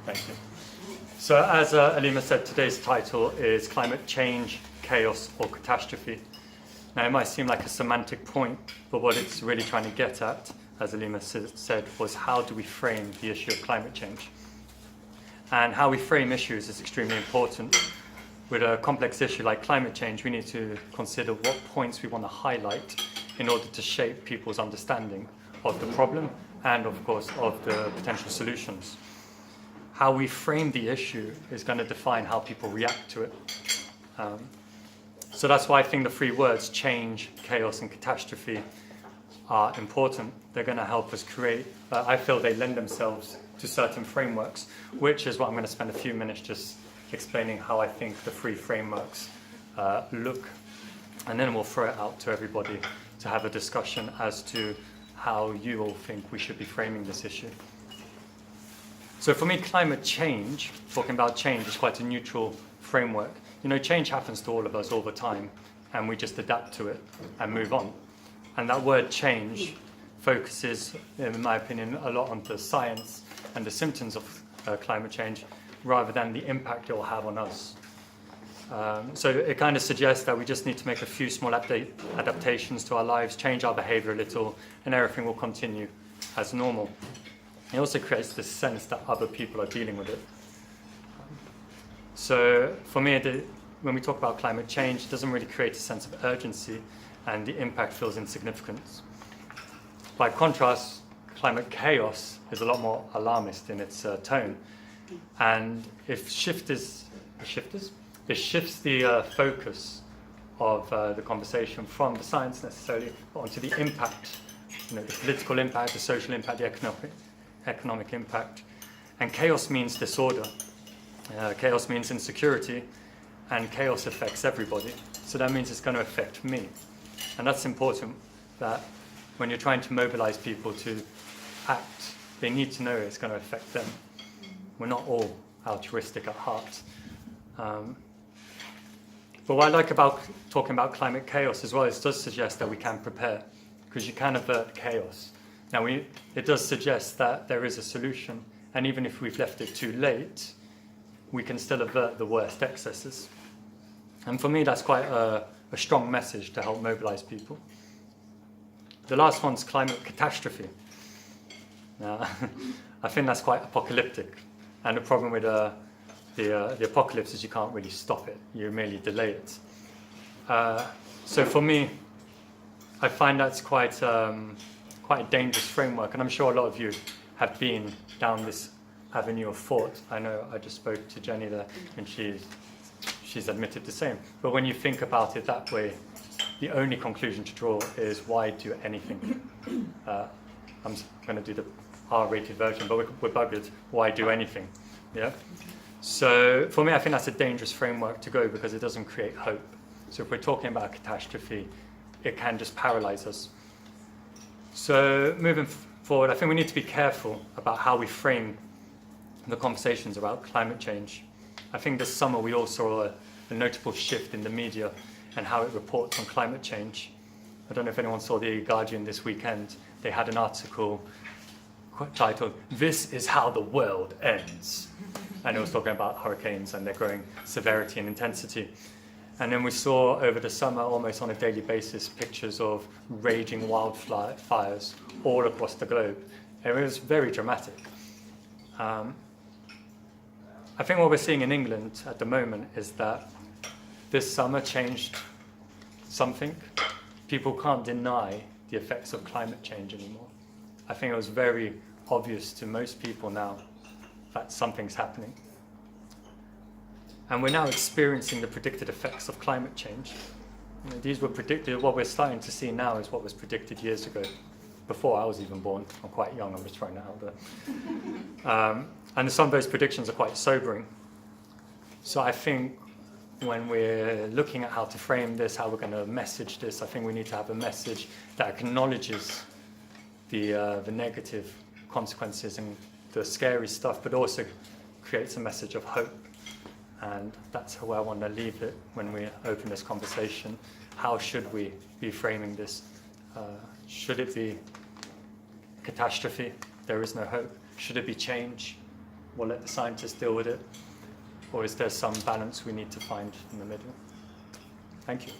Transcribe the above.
Thank you. So as Alima said, today's title is Climate Change, Chaos or Catastrophe. Now it might seem like a semantic point, but what it's really trying to get at, as Alima said, was how do we frame the issue of climate change? And how we frame issues is extremely important. With a complex issue like climate change, we need to consider what points we want to highlight in order to shape people's understanding of the problem and, of course, of the potential solutions. How we frame the issue is going to define how people react to it. So that's why I think the three words, change, chaos, and catastrophe, are important. They're going to help us create, I feel they lend themselves to certain frameworks, which is what I'm going to spend a few minutes just explaining how I think the three frameworks look. And then we'll throw it out to everybody to have a discussion as to how you all think we should be framing this issue. So for me, climate change, talking about change, is quite a neutral framework. You know, change happens to all of us all the time, and we just adapt to it and move on. And that word change focuses, in my opinion, a lot on the science and the symptoms of climate change, rather than the impact it will have on us. So it kind of suggests that we just need to make a few small adaptations to our lives, change our behavior a little, and everything will continue as normal. It also creates this sense that other people are dealing with it. So for me, when we talk about climate change, it doesn't really create a sense of urgency, and the impact feels insignificant. By contrast, climate chaos is a lot more alarmist in its tone, and it shifts the focus of the conversation from the science necessarily onto the impact, the political impact, the social impact, the economic impact. And chaos means disorder. Chaos means insecurity, and chaos affects everybody. So that means it's going to affect me. And that's important, that when you're trying to mobilize people to act, they need to know it's going to affect them. We're not all altruistic at heart. But what I like about talking about climate chaos as well is it does suggest that we can prepare, because you can avert chaos. Now, it does suggest that there is a solution, and even if we've left it too late, we can still avert the worst excesses. And for me, that's quite a strong message to help mobilize people. The last one's climate catastrophe. Now, I think that's quite apocalyptic. And the problem with the apocalypse is you can't really stop it. You merely delay it. So for me, I find that's quite a dangerous framework. And I'm sure a lot of you have been down this avenue of thought. I know I just spoke to Jenny there, and she's admitted the same. But when you think about it that way, the only conclusion to draw is why do anything? I'm going to do the R-rated version, but we're buggered. Why do anything? Yeah. So for me, I think that's a dangerous framework to go, because it doesn't create hope. So if we're talking about a catastrophe, it can just paralyze us. So moving forward, I think we need to be careful about how we frame the conversations about climate change. I think this summer we all saw a notable shift in the media and how it reports on climate change. I don't know if anyone saw The Guardian this weekend. They had an article titled, "This is how the world ends." And it was talking about hurricanes and their growing severity and intensity. And then we saw over the summer, almost on a daily basis, pictures of raging wildfires all across the globe. It was very dramatic. I think what we're seeing in England at the moment is that this summer changed something. People can't deny the effects of climate change anymore. I think it was very obvious to most people now that something's happening. And we're now experiencing the predicted effects of climate change. These were predicted. What we're starting to see now is what was predicted years ago, before I was even born. I'm quite young, I'm just throwing that out there. And some of those predictions are quite sobering. So I think when we're looking at how to frame this, how we're going to message this, I think we need to have a message that acknowledges the negative consequences and the scary stuff, but also creates a message of hope. And that's how I want to leave it when we open this conversation. How should we be framing this? Should it be catastrophe? There is no hope. Should it be change? we'll let the scientists deal with it? Or is there some balance we need to find in the middle? Thank you.